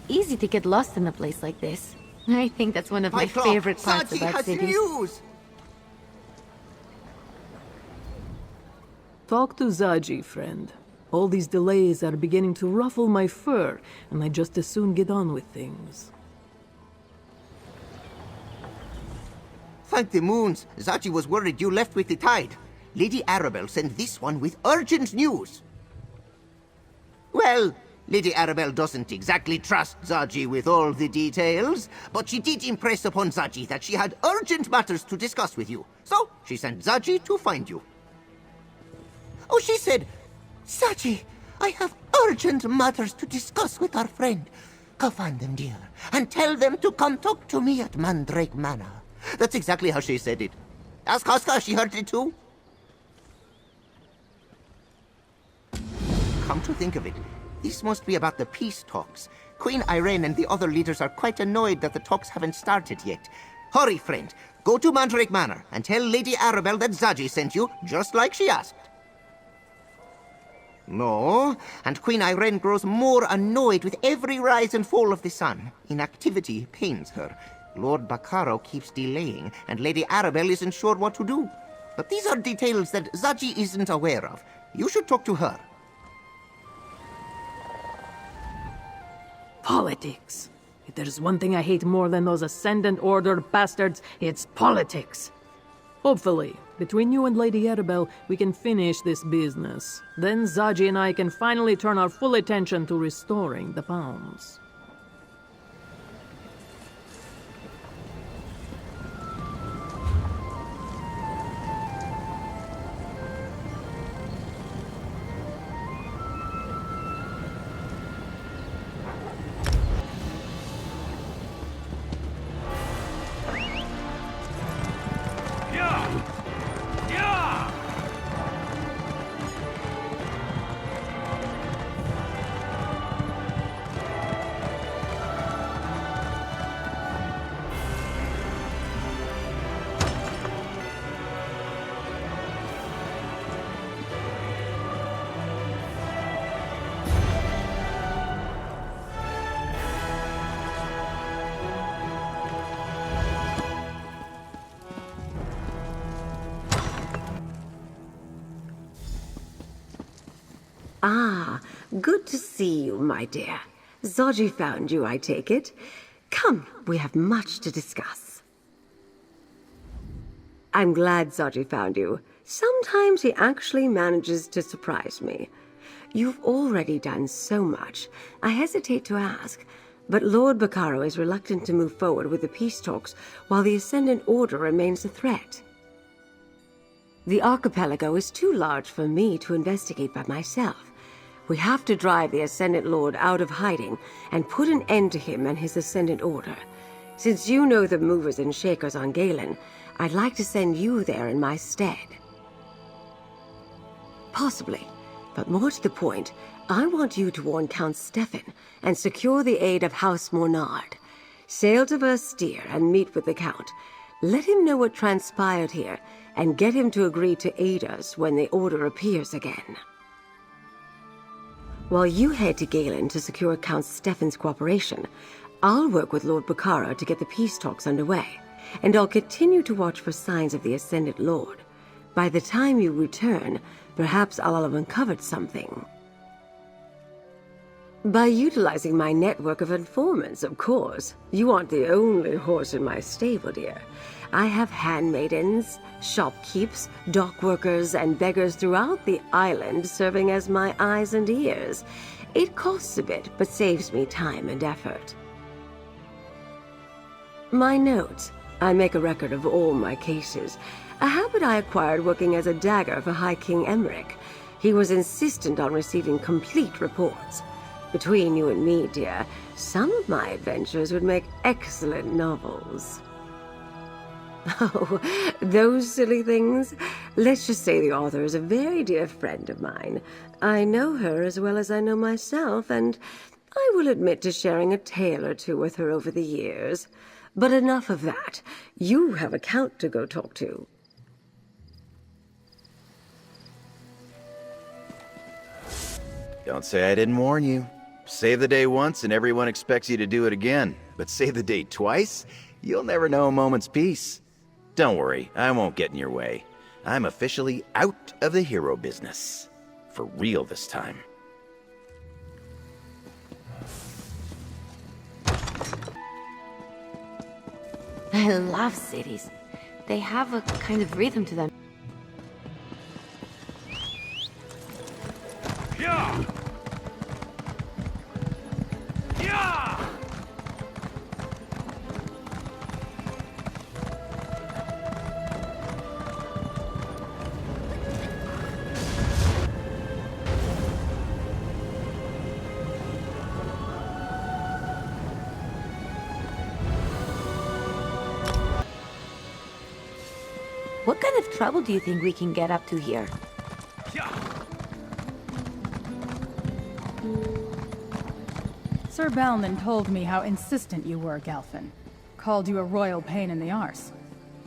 easy to get lost in a place like this. I think that's one of my favorite parts Za'ji about has cities. news! Talk to Za'ji, friend. All these delays are beginning to ruffle my fur, and I just as soon get on with things. Thank the moons, Za'ji was worried you left with the tide. Lady Arabelle sent this one with urgent news. Well, Lady Arabelle doesn't exactly trust Za'ji with all the details, but she did impress upon Za'ji that she had urgent matters to discuss with you. So, she sent Za'ji to find you. Oh, she said, Za'ji, I have urgent matters to discuss with our friend. Go find them, dear, and tell them to come talk to me at Mandrake Manor. That's exactly how she said it. Ask Haska, she heard it too. Come to think of it, this must be about the peace talks. Queen Irene and the other leaders are quite annoyed that the talks haven't started yet. Hurry, friend. Go to Mandrake Manor and tell Lady Arabelle that Za'ji sent you, just like she asked. No, and Queen Irene grows more annoyed with every rise and fall of the sun. Inactivity pains her. Lord Baccaro keeps delaying, and Lady Arabelle isn't sure what to do. But these are details that Za'ji isn't aware of. You should talk to her. Politics. If there's one thing I hate more than those Ascendant Order bastards, it's politics. Hopefully, between you and Lady Arabelle, we can finish this business. Then Za'ji and I can finally turn our full attention to restoring the palms. Ah, good to see you, my dear. Za'ji found you, I take it. Come, we have much to discuss. I'm glad Za'ji found you. Sometimes he actually manages to surprise me. You've already done so much. I hesitate to ask, but Lord Baccaro is reluctant to move forward with the peace talks while the Ascendant Order remains a threat. The archipelago is too large for me to investigate by myself. We have to drive the Ascendant Lord out of hiding and put an end to him and his Ascendant Order. Since you know the movers and shakers on Galen, I'd like to send you there in my stead. Possibly, but more to the point, I want you to warn Count Stefan and secure the aid of House Mornard. Sail to Versteer and meet with the Count. Let him know what transpired here, and get him to agree to aid us when the Order appears again. While you head to Galen to secure Count Stefan's cooperation, I'll work with Lord Baccaro to get the peace talks underway, and I'll continue to watch for signs of the Ascendant Lord. By the time you return, perhaps I'll have uncovered something. By utilizing my network of informants, of course. You aren't the only horse in my stable, dear. I have handmaidens, shopkeepers, dock workers, and beggars throughout the island serving as my eyes and ears. It costs a bit, but saves me time and effort. My notes. I make a record of all my cases, a habit I acquired working as a dagger for High King Emmerich. He was insistent on receiving complete reports. Between you and me, dear, some of my adventures would make excellent novels. Oh, those silly things? Let's just say the author is a very dear friend of mine. I know her as well as I know myself, and I will admit to sharing a tale or two with her over the years. But enough of that. You have a Count to go talk to. Don't say I didn't warn you. Save the day once and everyone expects you to do it again. But save the day twice? You'll never know a moment's peace. Don't worry, I won't get in your way. I'm officially out of the hero business. For real this time. I love cities. They have a kind of rhythm to them. Yeah! Yeah! What kind of trouble do you think we can get up to here? Sir Balnan told me how insistent you were, Galfin. Called you a royal pain in the arse.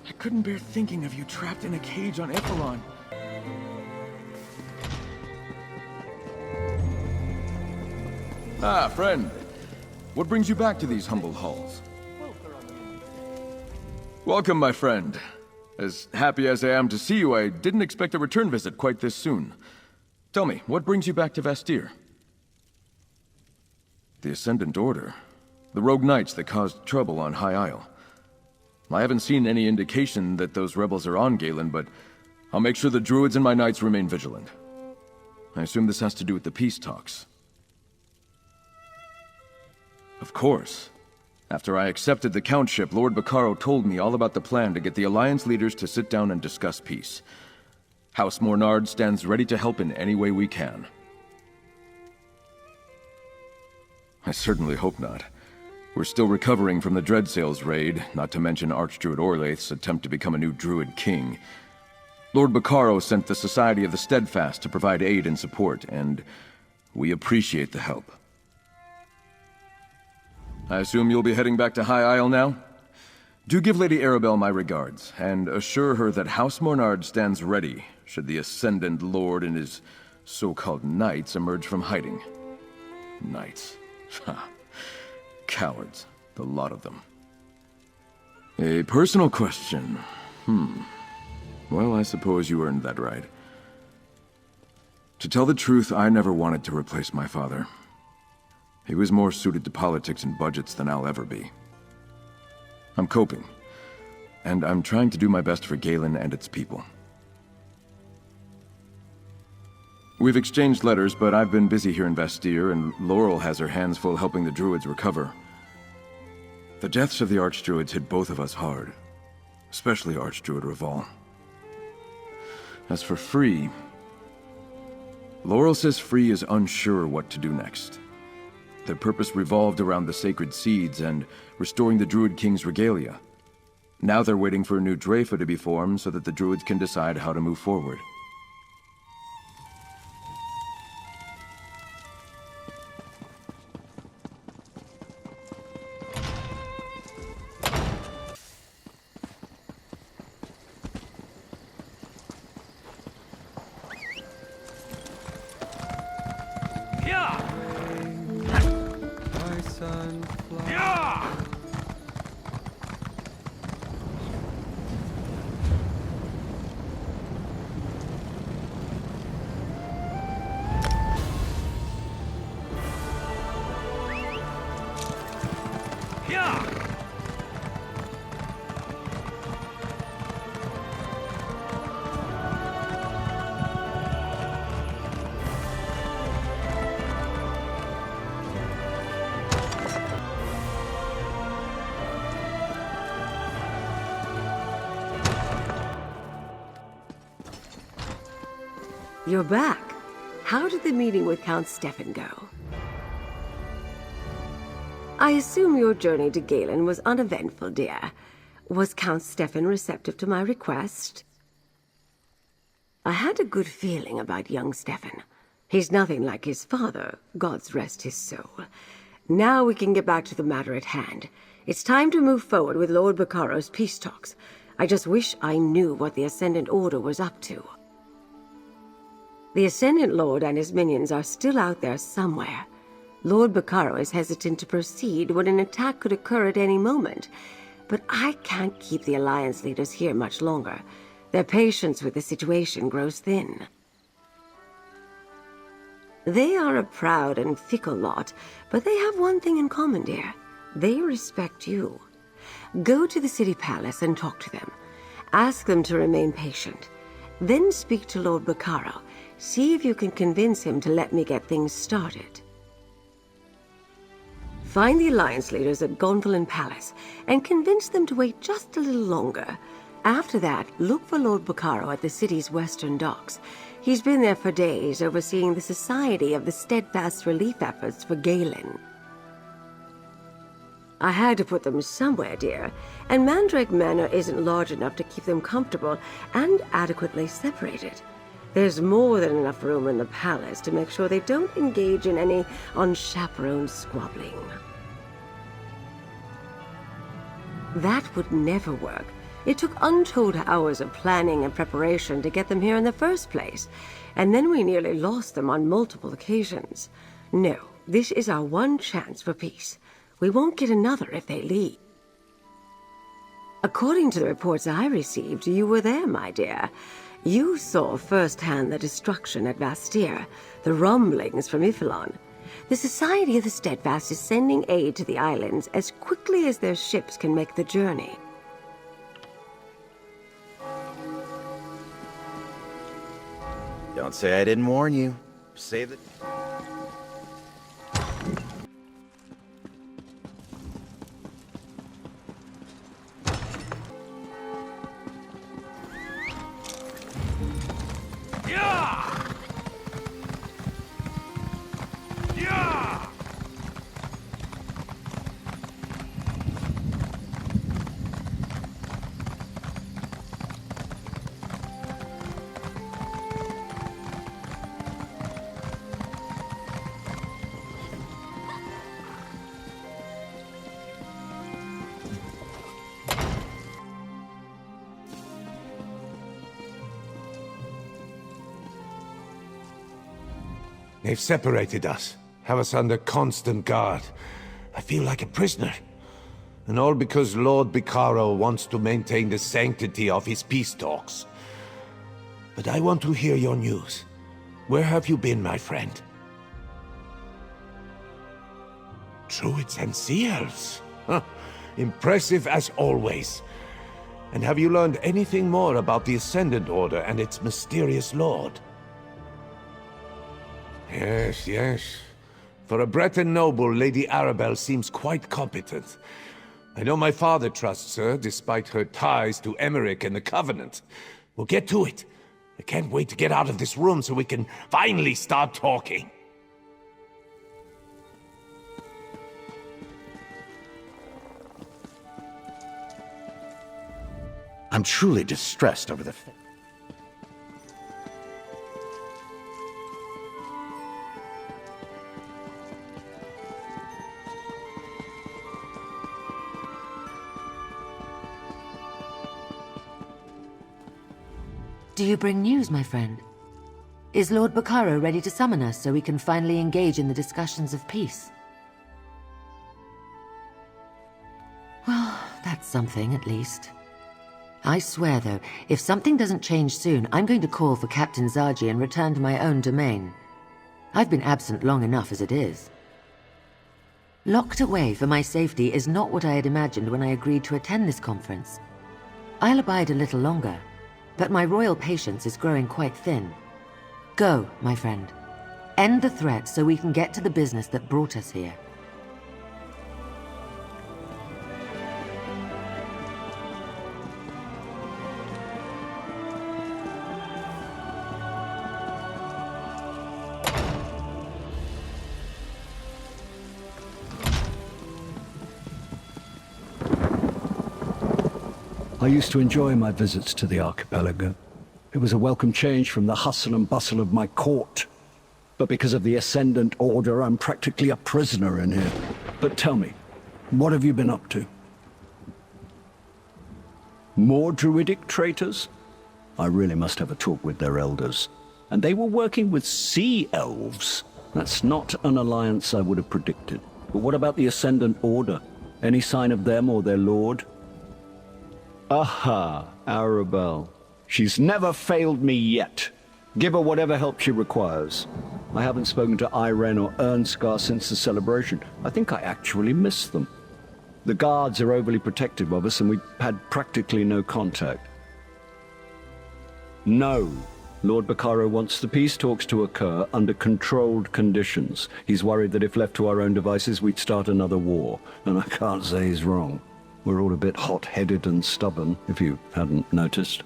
I couldn't bear thinking of you trapped in a cage on Ephelon. Ah, friend. What brings you back to these humble halls? Welcome, my friend. As happy as I am to see you, I didn't expect a return visit quite this soon. Tell me, what brings you back to Vastir? The Ascendant Order. The rogue knights that caused trouble on High Isle. I haven't seen any indication that those rebels are on Galen, but I'll make sure the druids and my knights remain vigilant. I assume this has to do with the peace talks. Of course. After I accepted the countship, Lord Bacaro told me all about the plan to get the Alliance leaders to sit down and discuss peace. House Mornard stands ready to help in any way we can. I certainly hope not. We're still recovering from the Dreadsails raid, not to mention Archdruid Orlaith's attempt to become a new Druid king. Lord Bacaro sent the Society of the Steadfast to provide aid and support, and we appreciate the help. I assume you'll be heading back to High Isle now? Do give Lady Arabelle my regards, and assure her that House Mornard stands ready should the Ascendant Lord and his so-called knights emerge from hiding. Knights. Ha. Cowards, the lot of them. A personal question. Well, I suppose you earned that right. To tell the truth, I never wanted to replace my father. He was more suited to politics and budgets than I'll ever be. I'm coping, and I'm trying to do my best for Galen and its people. We've exchanged letters, but I've been busy here in Vastir, and Laurel has her hands full helping the druids recover. The deaths of the Archdruids hit both of us hard, especially Archdruid Raval. As for Free, Laurel says Free is unsure what to do next. Their purpose revolved around the sacred seeds and restoring the Druid King's regalia. Now they're waiting for a new Dreyfa to be formed so that the Druids can decide how to move forward. You're back. How did the meeting with Count Stefan go? I assume your journey to Galen was uneventful, dear. Was Count Stefan receptive to my request? I had a good feeling about young Stefan. He's nothing like his father, God's rest his soul. Now we can get back to the matter at hand. It's time to move forward with Lord Bacaro's peace talks. I just wish I knew what the Ascendant Order was up to. The Ascendant Lord and his minions are still out there somewhere. Lord Bacaro is hesitant to proceed when an attack could occur at any moment. But I can't keep the Alliance leaders here much longer. Their patience with the situation grows thin. They are a proud and fickle lot, but they have one thing in common, dear. They respect you. Go to the city palace and talk to them. Ask them to remain patient. Then speak to Lord Bacaro. See if you can convince him to let me get things started. Find the Alliance leaders at Gonfalon Palace and convince them to wait just a little longer. After that, look for Lord Bacaro at the city's western docks. He's been there for days, overseeing the Society of the Steadfast Relief efforts for Galen. I had to put them somewhere, dear, and Mandrake Manor isn't large enough to keep them comfortable and adequately separated. There's more than enough room in the palace to make sure they don't engage in any unchaperoned squabbling. That would never work. It took untold hours of planning and preparation to get them here in the first place, and then we nearly lost them on multiple occasions. No, this is our one chance for peace. We won't get another if they leave. According to the reports I received, you were there, my dear. You saw firsthand the destruction at Vastir, the rumblings from Ifilon. The Society of the Steadfast is sending aid to the islands as quickly as their ships can make the journey. Don't say I didn't warn you. Say that... They've separated us, have us under constant guard. I feel like a prisoner. And all because Lord Bacaro wants to maintain the sanctity of his peace talks. But I want to hear your news. Where have you been, my friend? Druids and Sea Elves? Huh. Impressive as always. And have you learned anything more about the Ascendant Order and its mysterious lord? Yes, yes. For a Breton noble, Lady Arabelle seems quite competent. I know my father trusts her, despite her ties to Emmerich and the Covenant. We'll get to it. I can't wait to get out of this room so we can finally start talking. I'm truly distressed over the... Do you bring news, my friend? Is Lord Bacaro ready to summon us so we can finally engage in the discussions of peace? Well, that's something, at least. I swear, though, if something doesn't change soon, I'm going to call for Captain Za'ji and return to my own domain. I've been absent long enough as it is. Locked away for my safety is not what I had imagined when I agreed to attend this conference. I'll abide a little longer, but my royal patience is growing quite thin. Go, my friend. End the threat so we can get to the business that brought us here. I used to enjoy my visits to the archipelago. It was a welcome change from the hustle and bustle of my court. But because of the Ascendant Order, I'm practically a prisoner in here. But tell me, what have you been up to? More druidic traitors? I really must have a talk with their elders. And they were working with sea elves. That's not an alliance I would have predicted. But what about the Ascendant Order? Any sign of them or their lord? Aha, Arabelle. She's never failed me yet. Give her whatever help she requires. I haven't spoken to Irene or Ernskar since the celebration. I think I actually miss them. The guards are overly protective of us and we've had practically no contact. No. Lord Bacaro wants the peace talks to occur under controlled conditions. He's worried that if left to our own devices, we'd start another war. And I can't say he's wrong. We're all a bit hot-headed and stubborn, if you hadn't noticed.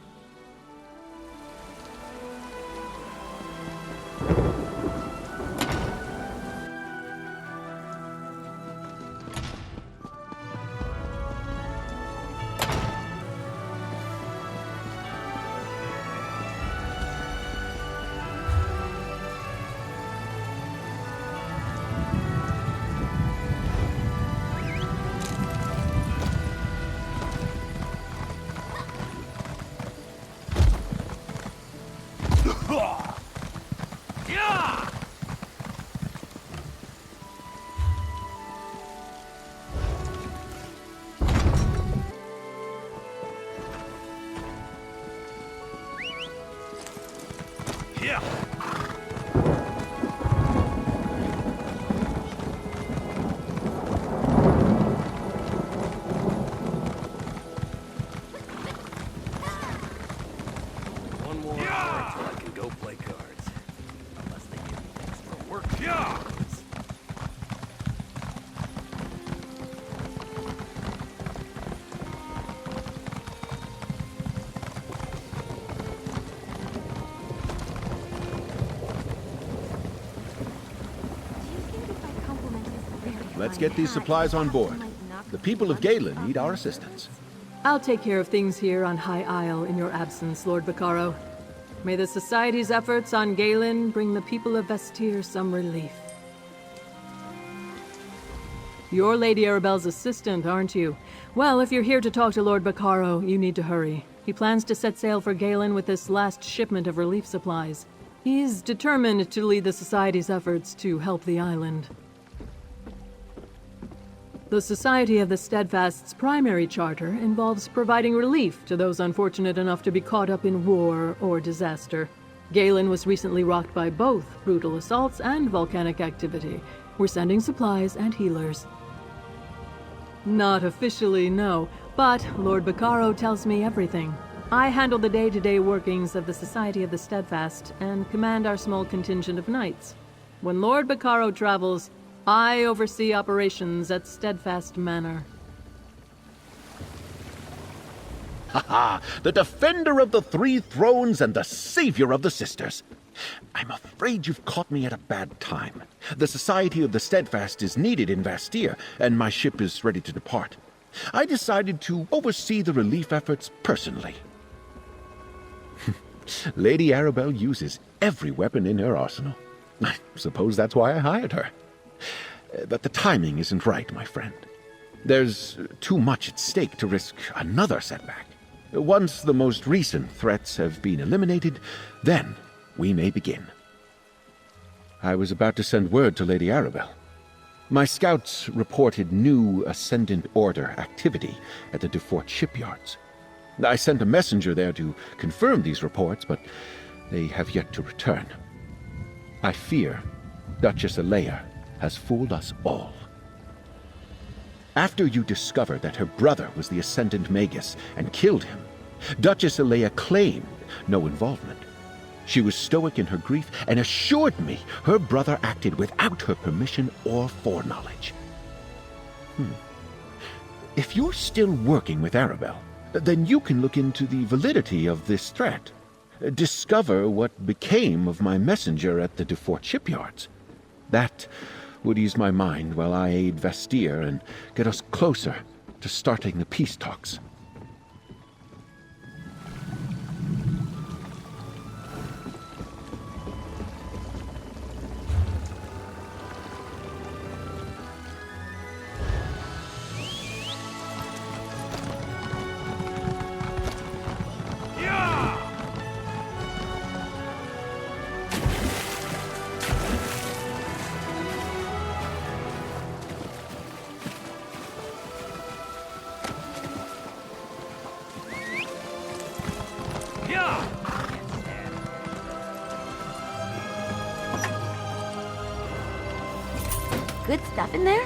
Let's get these supplies on board. The people of Galen need our assistance. I'll take care of things here on High Isle in your absence, Lord Bacaro. May the Society's efforts on Galen bring the people of Vestir some relief. You're Lady Arabelle's assistant, aren't you? Well, if you're here to talk to Lord Bacaro, you need to hurry. He plans to set sail for Galen with this last shipment of relief supplies. He's determined to lead the Society's efforts to help the island. The Society of the Steadfast's primary charter involves providing relief to those unfortunate enough to be caught up in war or disaster. Galen was recently rocked by both brutal assaults and volcanic activity. We're sending supplies and healers. Not officially, no, but Lord Bacaro tells me everything. I handle the day-to-day workings of the Society of the Steadfast and command our small contingent of knights. When Lord Bacaro travels, I oversee operations at Steadfast Manor. Ha! The defender of the three thrones and the savior of the sisters. I'm afraid you've caught me at a bad time. The Society of the Steadfast is needed in Vestir, and my ship is ready to depart. I decided to oversee the relief efforts personally. Lady Arabelle uses every weapon in her arsenal. I suppose that's why I hired her. But the timing isn't right, my friend. There's too much at stake to risk another setback. Once the most recent threats have been eliminated, then we may begin. I was about to send word to Lady Arabelle. My scouts reported new Ascendant Order activity at the Defort shipyards. I sent a messenger there to confirm these reports, but they have yet to return. I fear Duchess Alea has fooled us all. After you discovered that her brother was the Ascendant Magus and killed him, Duchess Alea claimed no involvement. She was stoic in her grief and assured me her brother acted without her permission or foreknowledge. If you're still working with Arabelle, then you can look into the validity of this threat. Discover what became of my messenger at the Defort shipyards. That would ease my mind while I aid Vestir and get us closer to starting the peace talks. good stuff in there?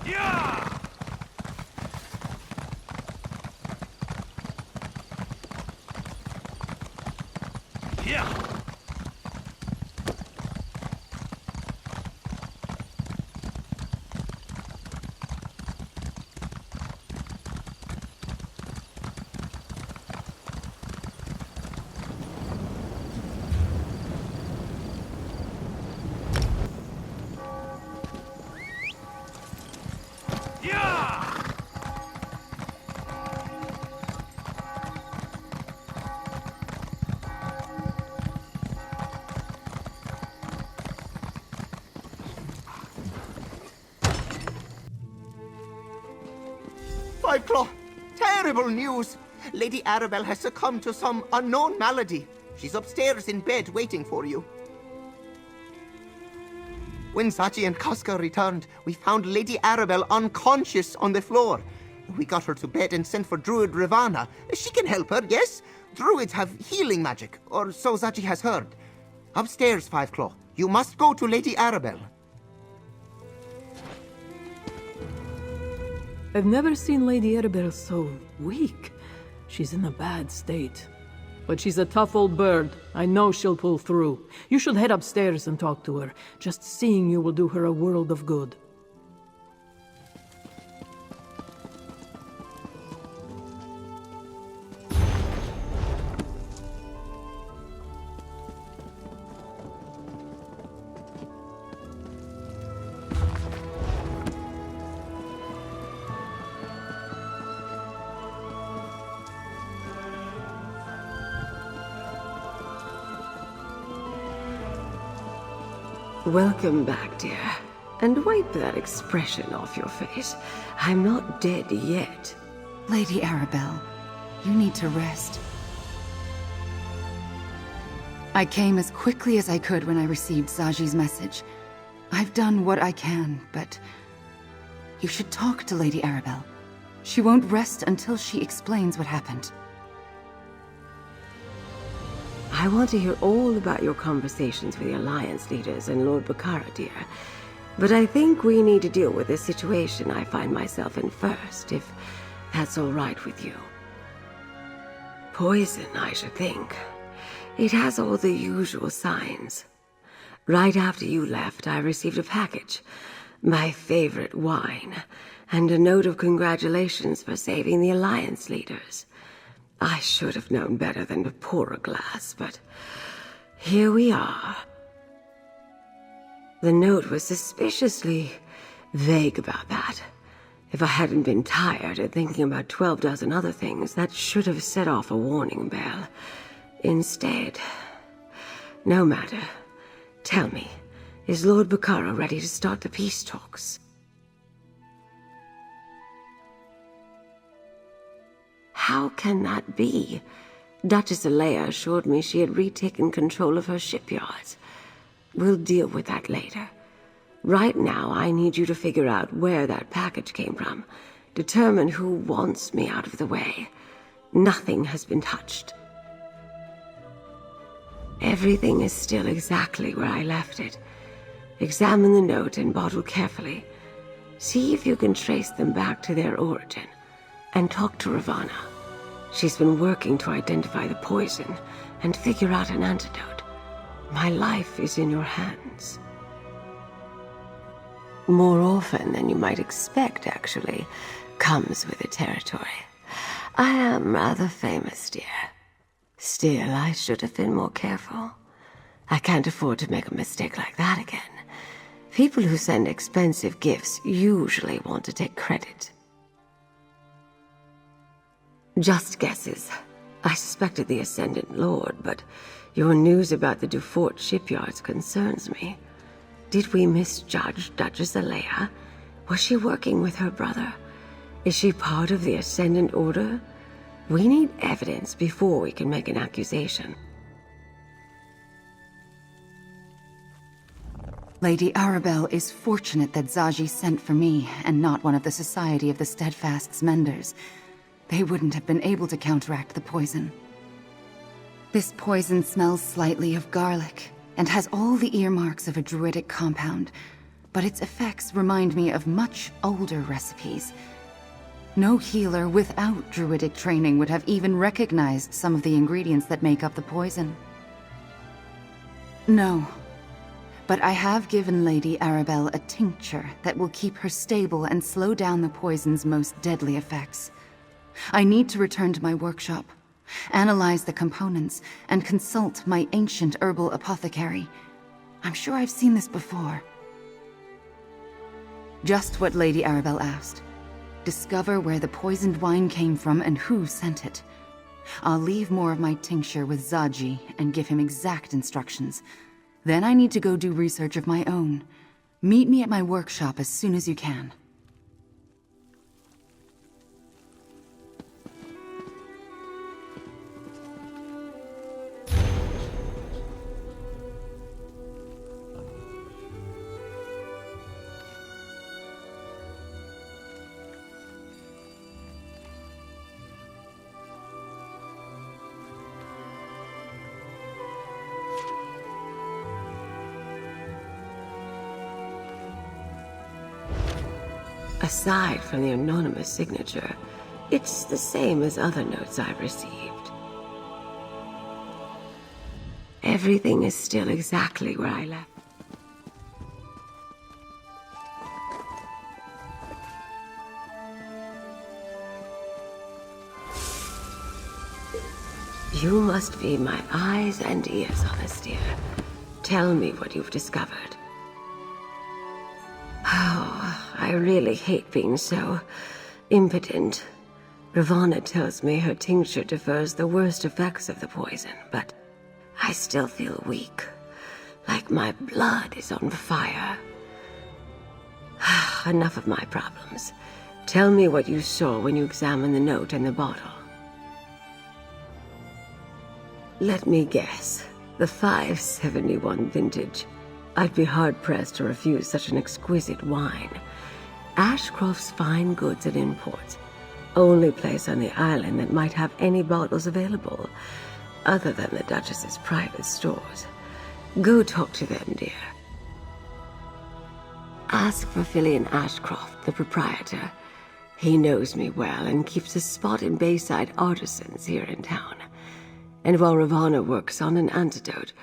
Yeah! Fiveclaw! Terrible news! Lady Arabelle has succumbed to some unknown malady. She's upstairs in bed waiting for you. When Za'ji and Casca returned, we found Lady Arabelle unconscious on the floor. We got her to bed and sent for Druid Ravana. She can help her, yes? Druids have healing magic, or so Za'ji has heard. Upstairs, Fiveclaw. You must go to Lady Arabelle. I've never seen Lady Arabelle so weak. She's in a bad state. But she's a tough old bird. I know she'll pull through. You should head upstairs and talk to her. Just seeing you will do her a world of good. Welcome back, dear. And wipe that expression off your face. I'm not dead yet. Lady Arabelle, you need to rest. I came as quickly as I could when I received Za'ji's message. I've done what I can, but you should talk to Lady Arabelle. She won't rest until she explains what happened. I want to hear all about your conversations with the Alliance leaders and Lord Bakara, dear. But I think we need to deal with the situation I find myself in first, if that's all right with you. Poison, I should think. It has all the usual signs. Right after you left, I received a package. My favorite wine. And a note of congratulations for saving the Alliance leaders. I should have known better than to pour a glass, but here we are. The note was suspiciously vague about that. If I hadn't been tired and thinking about 12 dozen other things, that should have set off a warning bell. Instead, no matter. Tell me, is Lord Bacaro ready to start the peace talks? How can that be? Duchess Alea assured me she had retaken control of her shipyards. We'll deal with that later. Right now, I need you to figure out where that package came from. Determine who wants me out of the way. Nothing has been touched. Everything is still exactly where I left it. Examine the note and bottle carefully. See if you can trace them back to their origin. And talk to Ravana. She's been working to identify the poison and figure out an antidote. My life is in your hands. More often than you might expect, actually, comes with the territory. I am rather famous, dear. Still, I should have been more careful. I can't afford to make a mistake like that again. People who send expensive gifts usually want to take credit. Just guesses. I suspected the Ascendant Lord, but your news about the Dufort shipyards concerns me. Did we misjudge Duchess Alea? Was she working with her brother? Is she part of the Ascendant Order? We need evidence before we can make an accusation. Lady Arabelle is fortunate that Za'ji sent for me and not one of the Society of the Steadfast's Menders. They wouldn't have been able to counteract the poison. This poison smells slightly of garlic and has all the earmarks of a druidic compound, but its effects remind me of much older recipes. No healer without druidic training would have even recognized some of the ingredients that make up the poison. No, but I have given Lady Arabelle a tincture that will keep her stable and slow down the poison's most deadly effects. I need to return to my workshop, analyze the components, and consult my ancient herbal apothecary. I'm sure I've seen this before. Just what Lady Arabelle asked. Discover where the poisoned wine came from and who sent it. I'll leave more of my tincture with Za'ji and give him exact instructions. Then I need to go do research of my own. Meet me at my workshop as soon as you can. Aside from the anonymous signature, it's the same as other notes I've received. Everything is still exactly where I left. You must be my eyes and ears on this, dear. Tell me what you've discovered. Oh, I really hate being so impotent. Ravana tells me her tincture defers the worst effects of the poison, but I still feel weak, like my blood is on fire. Enough of my problems. Tell me what you saw when you examined the note and the bottle. Let me guess. The 571 vintage. I'd be hard-pressed to refuse such an exquisite wine. Ashcroft's Fine Goods and Imports. Only place on the island that might have any bottles available, other than the Duchess's private stores. Go talk to them, dear. Ask for Fillion Ashcroft, the proprietor. He knows me well and keeps a spot in Bayside Artisans here in town. And while Ravana works on an antidote,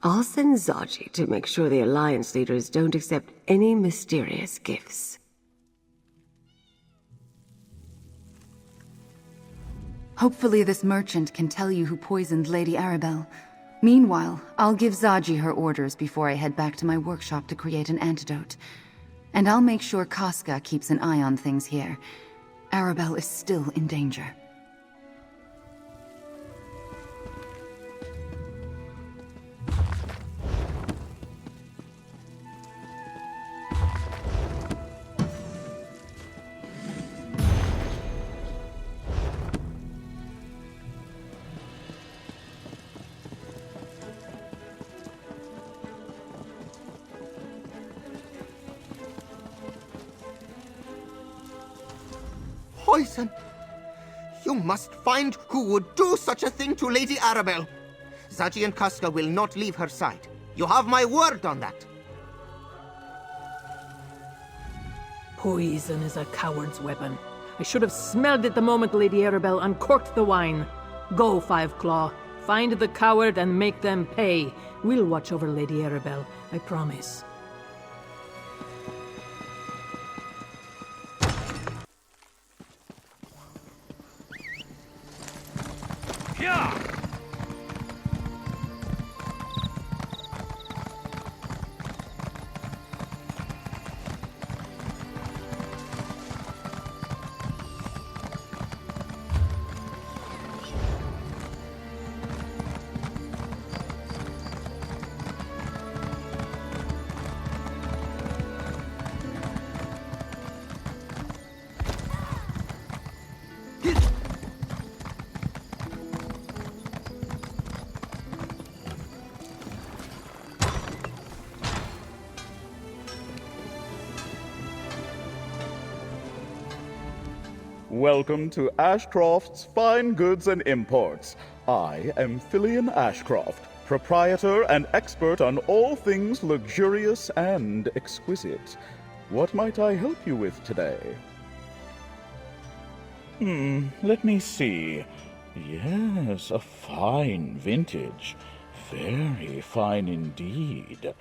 I'll send Za'ji to make sure the Alliance leaders don't accept any mysterious gifts. Hopefully this merchant can tell you who poisoned Lady Arabelle. Meanwhile, I'll give Za'ji her orders before I head back to my workshop to create an antidote. And I'll make sure Casca keeps an eye on things here. Arabelle is still in danger. Poison! You must find who would do such a thing to Lady Arabelle. Za'ji and Casca will not leave her side. You have my word on that. Poison is a coward's weapon. I should have smelled it the moment Lady Arabelle uncorked the wine. Go, Five Claw. Find the coward and make them pay. We'll watch over Lady Arabelle, I promise. Welcome to Ashcroft's Fine Goods and Imports. I am Fillion Ashcroft, proprietor and expert on all things luxurious and exquisite. What might I help you with today? Let me see. Yes, a fine vintage. Very fine indeed.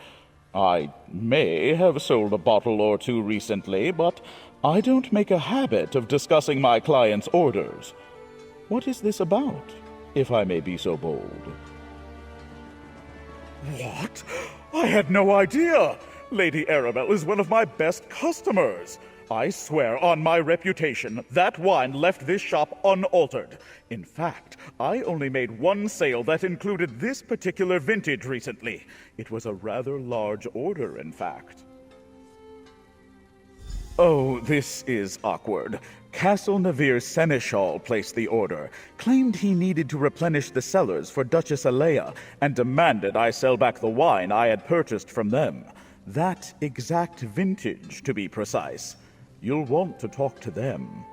I may have sold a bottle or two recently, but I don't make a habit of discussing my clients' orders. What is this about, if I may be so bold? What? I had no idea! Lady Arabelle is one of my best customers. I swear on my reputation, that wine left this shop unaltered. In fact, I only made one sale that included this particular vintage recently. It was a rather large order, in fact. Oh, this is awkward. Castle Navir Seneschal placed the order, claimed he needed to replenish the cellars for Duchess Alea, and demanded I sell back the wine I had purchased from them. That exact vintage, to be precise. You'll want to talk to them.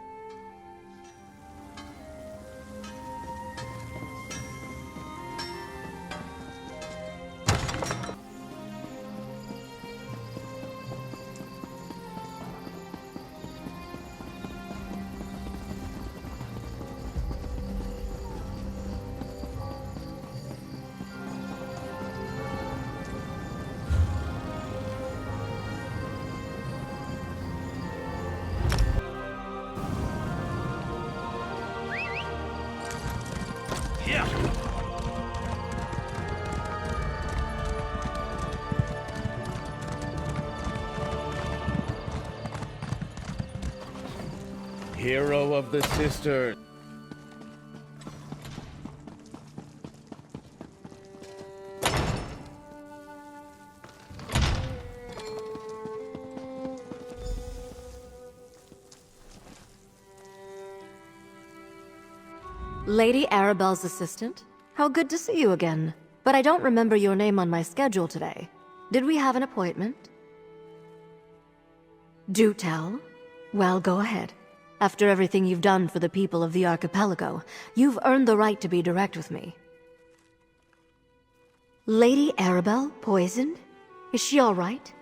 Hero of the Sisters. Lady Arabelle's assistant? How good to see you again. But I don't remember your name on my schedule today. Did we have an appointment? Do tell. Well, go ahead. After everything you've done for the people of the archipelago, you've earned the right to be direct with me. Lady Arabelle poisoned? Is she all right?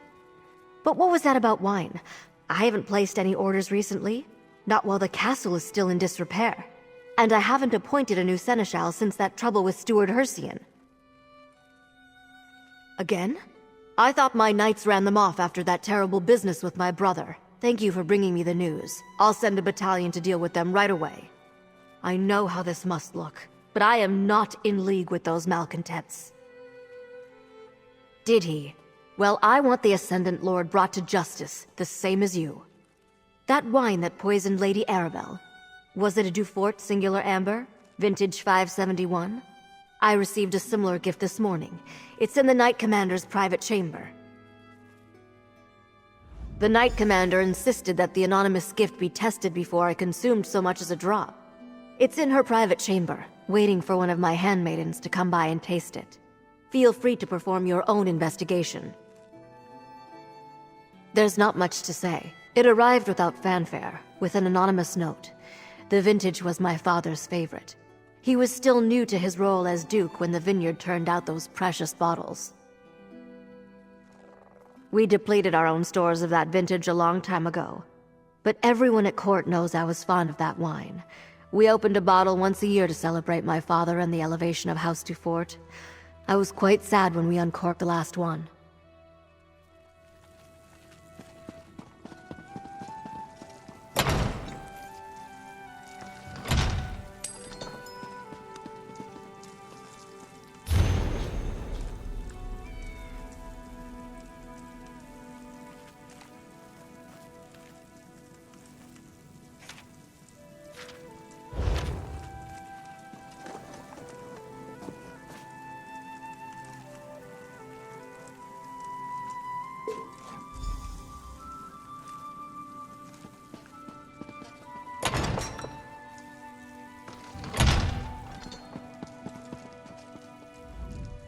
But what was that about wine? I haven't placed any orders recently. Not while the castle is still in disrepair. And I haven't appointed a new seneschal since that trouble with Steward Hercian. Again? I thought my knights ran them off after that terrible business with my brother. Thank you for bringing me the news. I'll send a battalion to deal with them right away. I know how this must look, but I am not in league with those malcontents. Did he? Well, I want the Ascendant Lord brought to justice, the same as you. That wine that poisoned Lady Arabelle, was it a Dufort Singular Amber, vintage 571? I received a similar gift this morning. It's in the Knight Commander's private chamber. The Knight Commander insisted that the anonymous gift be tested before I consumed so much as a drop. It's in her private chamber, waiting for one of my handmaidens to come by and taste it. Feel free to perform your own investigation. There's not much to say. It arrived without fanfare, with an anonymous note. The vintage was my father's favorite. He was still new to his role as Duke when the vineyard turned out those precious bottles. We depleted our own stores of that vintage a long time ago. But everyone at court knows I was fond of that wine. We opened a bottle once a year to celebrate my father and the elevation of House Dufort. I was quite sad when we uncorked the last one.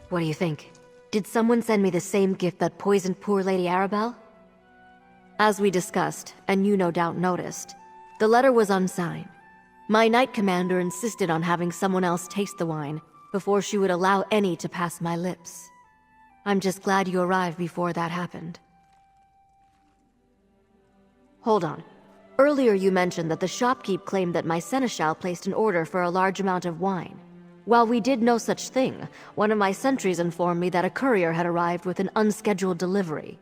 What do you think? Did someone send me the same gift that poisoned poor Lady Arabelle? As we discussed, and you no doubt noticed, the letter was unsigned. My Knight Commander insisted on having someone else taste the wine before she would allow any to pass my lips. I'm just glad you arrived before that happened. Hold on. Earlier you mentioned that the shopkeep claimed that my seneschal placed an order for a large amount of wine. While we did no such thing, one of my sentries informed me that a courier had arrived with an unscheduled delivery.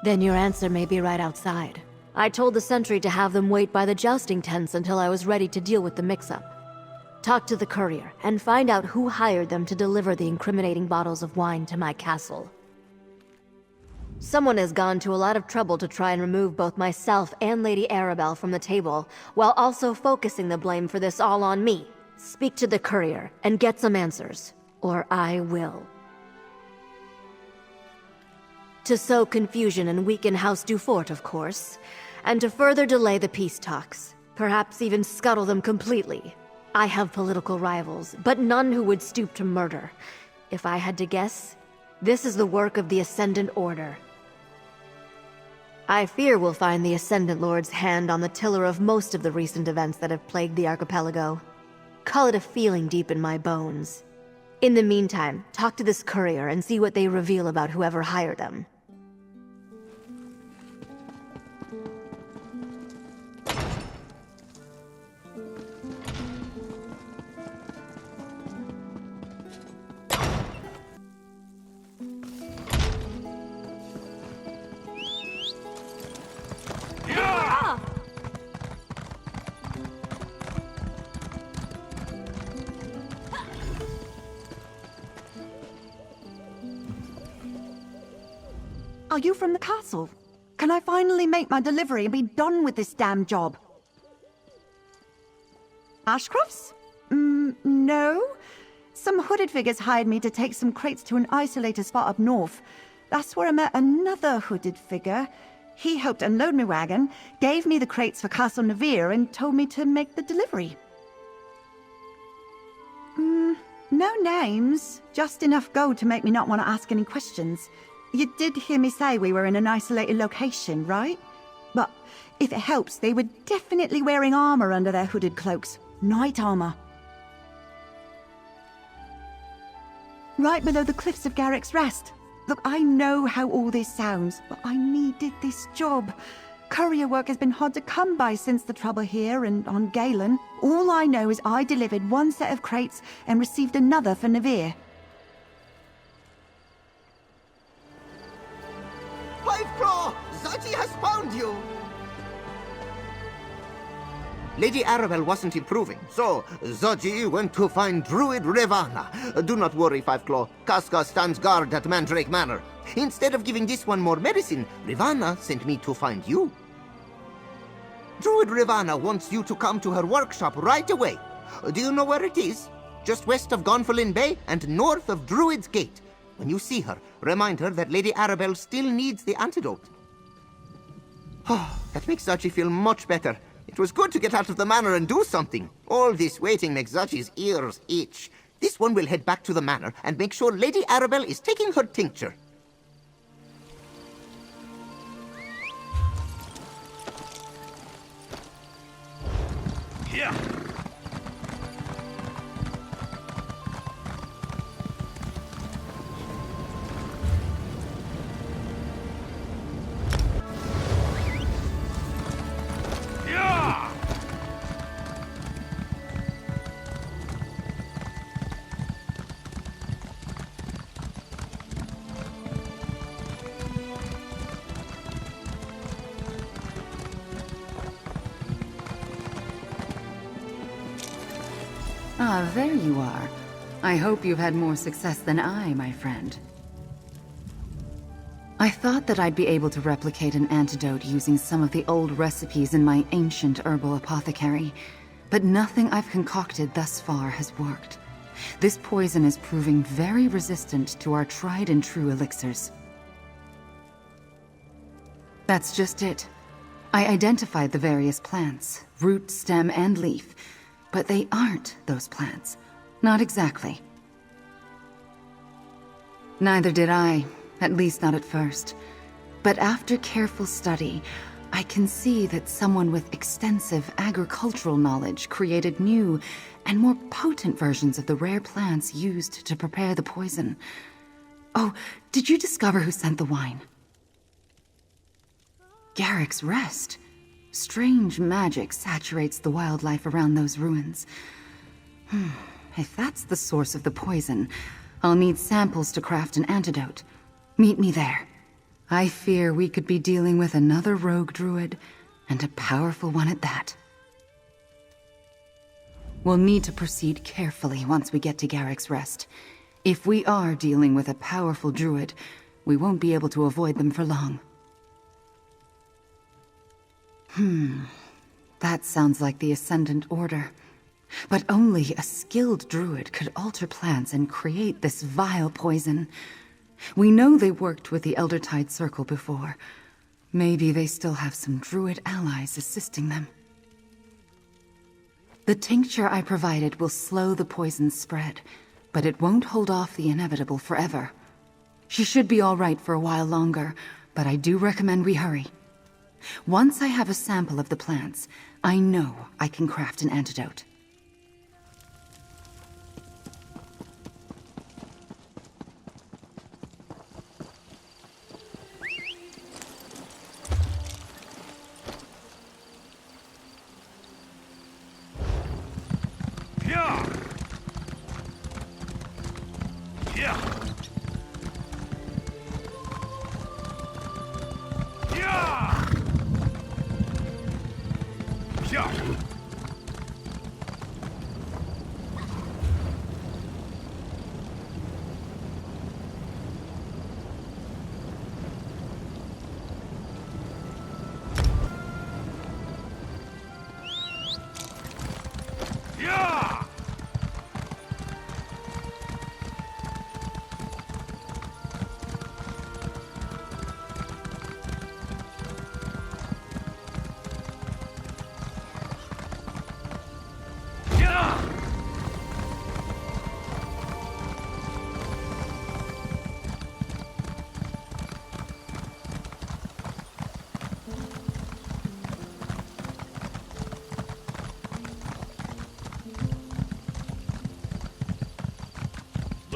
Then your answer may be right outside. I told the sentry to have them wait by the jousting tents until I was ready to deal with the mix-up. Talk to the courier and find out who hired them to deliver the incriminating bottles of wine to my castle. Someone has gone to a lot of trouble to try and remove both myself and Lady Arabelle from the table, while also focusing the blame for this all on me. Speak to the courier and get some answers, or I will. To sow confusion and weaken House Dufort, of course, and to further delay the peace talks, perhaps even scuttle them completely. I have political rivals, but none who would stoop to murder. If I had to guess, this is the work of the Ascendant Order. I fear we'll find the Ascendant Lord's hand on the tiller of most of the recent events that have plagued the archipelago. Call it a feeling deep in my bones. In the meantime, talk to this courier and see what they reveal about whoever hired them. Are you from the castle? Can I finally make my delivery and be done with this damn job? Ashcrofts? No. Some hooded figures hired me to take some crates to an isolated spot up north. That's where I met another hooded figure. He helped unload my wagon, gave me the crates for Castle Navir, and told me to make the delivery. No names. Just enough gold to make me not want to ask any questions. You did hear me say we were in an isolated location, right? But if it helps, they were definitely wearing armor under their hooded cloaks. Knight armor. Right below the cliffs of Garrick's Rest. Look, I know how all this sounds, but I needed this job. Courier work has been hard to come by since the trouble here and on Galen. All I know is I delivered one set of crates and received another for Navir. Five Claw! Za'ji has found you! Lady Arabelle wasn't improving, so Za'ji went to find Druid Ravana. Do not worry, Five Claw. Casca stands guard at Mandrake Manor. Instead of giving this one more medicine, Ravana sent me to find you. Druid Ravana wants you to come to her workshop right away. Do you know where it is? Just west of Gonfalon Bay and north of Druid's Gate. When you see her, remind her that Lady Arabelle still needs the antidote. That makes Za'ji feel much better. It was good to get out of the manor and do something. All this waiting makes Za'ji's ears itch. This one will head back to the manor and make sure Lady Arabelle is taking her tincture. Yeah. Ah, there you are. I hope you've had more success than I, my friend. I thought that I'd be able to replicate an antidote using some of the old recipes in my ancient herbal apothecary, but nothing I've concocted thus far has worked. This poison is proving very resistant to our tried and true elixirs. That's just it. I identified the various plants, root, stem, and leaf, but they aren't those plants. Not exactly. Neither did I, at least not at first. But after careful study, I can see that someone with extensive agricultural knowledge created new and more potent versions of the rare plants used to prepare the poison. Oh, did you discover who sent the wine? Garrick's Rest. Strange magic saturates the wildlife around those ruins. If that's the source of the poison, I'll need samples to craft an antidote. Meet me there. I fear we could be dealing with another rogue druid, and a powerful one at that. We'll need to proceed carefully once we get to Garrick's Rest. If we are dealing with a powerful druid, we won't be able to avoid them for long. That sounds like the Ascendant Order. But only a skilled druid could alter plants and create this vile poison. We know they worked with the Eldertide Circle before. Maybe they still have some druid allies assisting them. The tincture I provided will slow the poison's spread, but it won't hold off the inevitable forever. She should be all right for a while longer, but I do recommend we hurry. Once I have a sample of the plants, I know I can craft an antidote.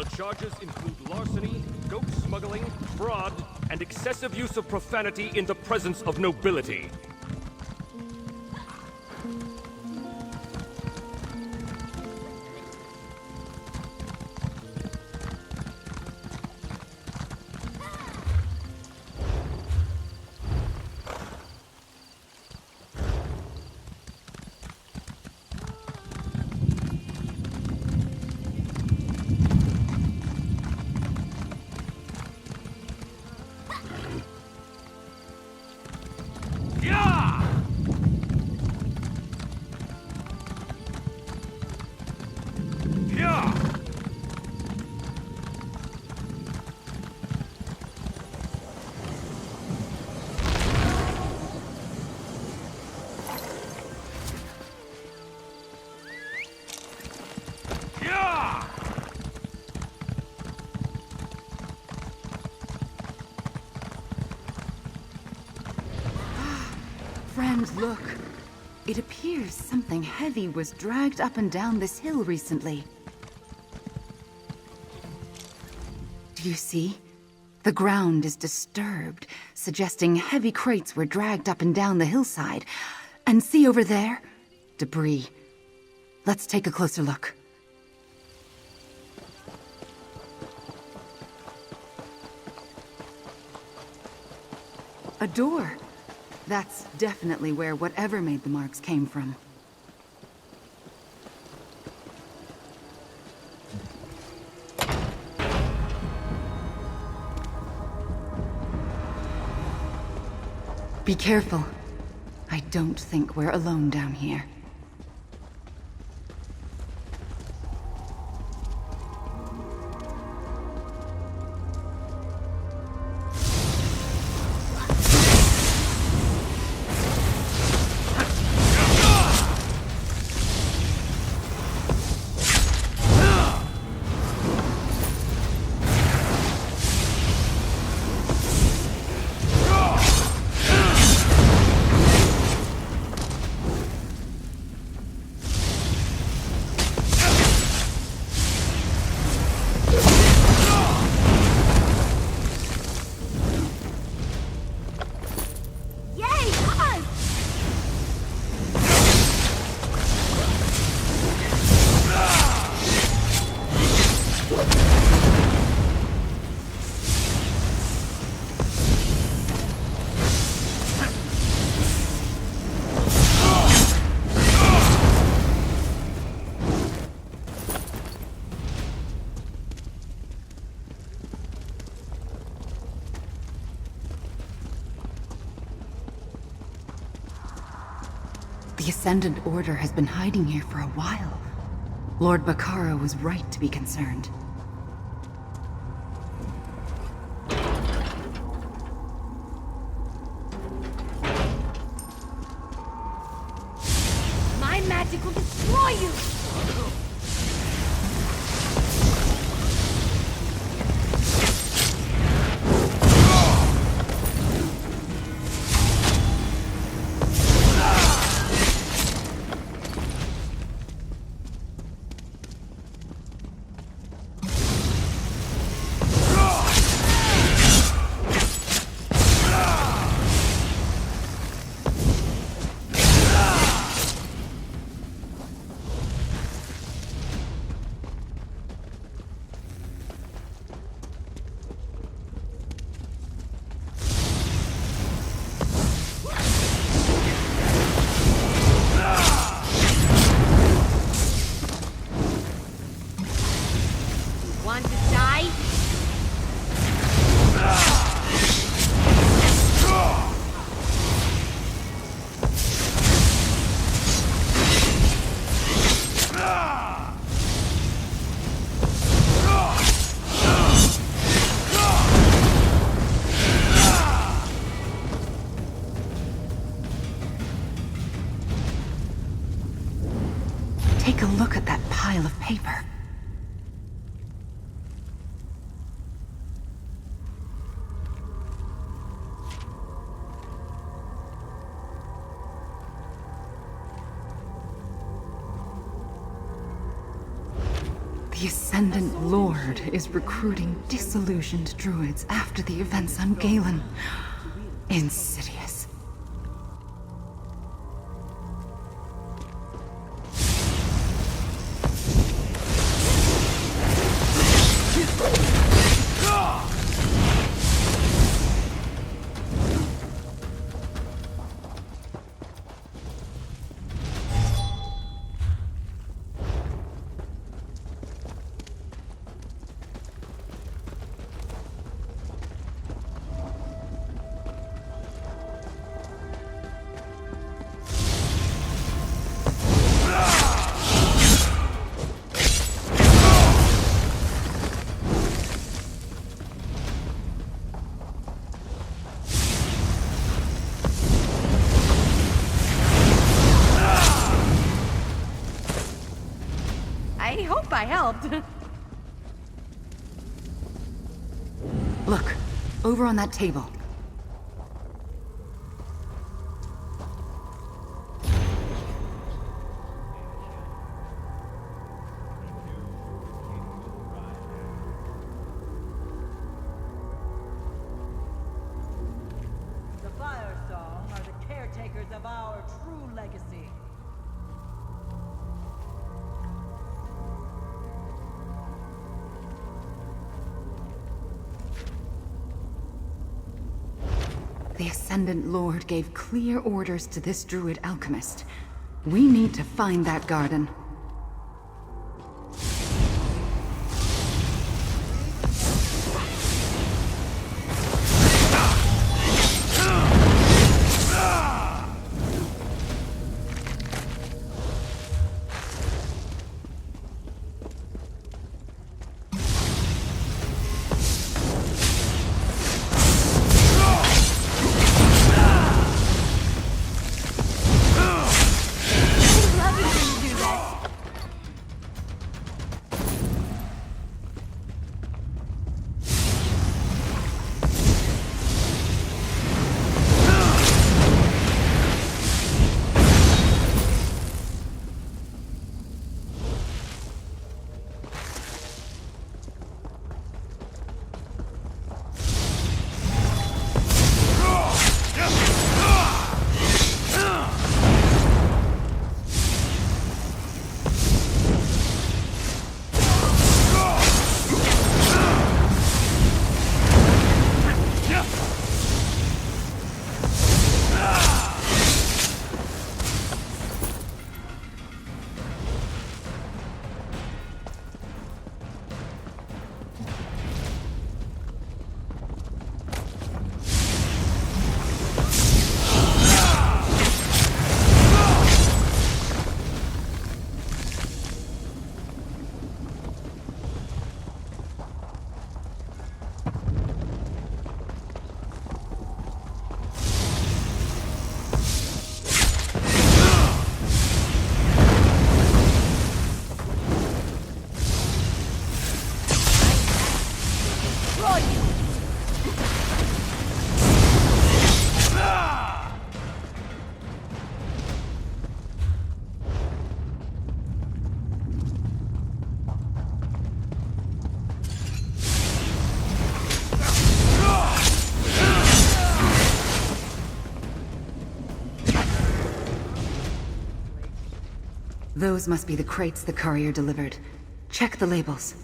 The charges include larceny, goat smuggling, fraud, and excessive use of profanity in the presence of nobility. Friend, look. It appears something heavy was dragged up and down this hill recently. Do you see? The ground is disturbed, suggesting heavy crates were dragged up and down the hillside. And see over there? Debris. Let's take a closer look. A door. That's definitely where whatever made the marks came from. Be careful. I don't think we're alone down here. The Ascendant Order has been hiding here for a while. Lord Bakara was right to be concerned. My magic will destroy you! Want to die? Take a look at that pile of paper. The The Ascendant Lord is recruiting disillusioned druids after the events on Galen. Insidious. I hope I helped. Look, over on that table. The Fire Song are the caretakers of our true legacy. The Ascendant Lord gave clear orders to this druid alchemist. We need to find that garden. Those must be the crates the courier delivered. Check the labels.